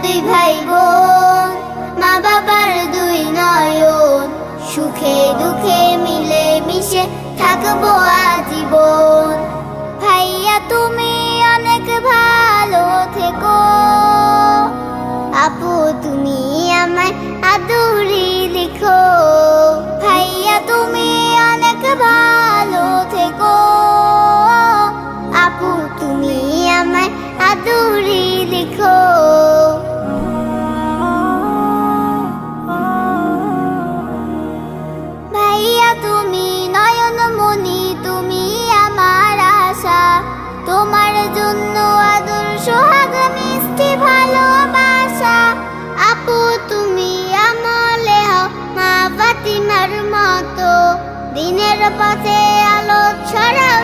দুই ভাই বোন, মা বাবার দুই নয়ন, সুখে দুঃখে মিলে মিশে থাকবো আজীবন। ভাইয়া তুমি অনেক ভালো থেকো, আপু তুমি আমায় আদুরি লিখো। ভাইয়া তুমি অনেক ভালো থেকো, আপু তুমি আমায় আদুরি লিখো। ভাইয়া তুমি নয়নমণি, তুমি আমার আশা, তোমার জন্য আদর সোহাগ মিষ্টি ভালোবাসা। আপু তুমি আমলে হও মা ফাতিমার মতো, দিনের পথে আলো ছড়াও।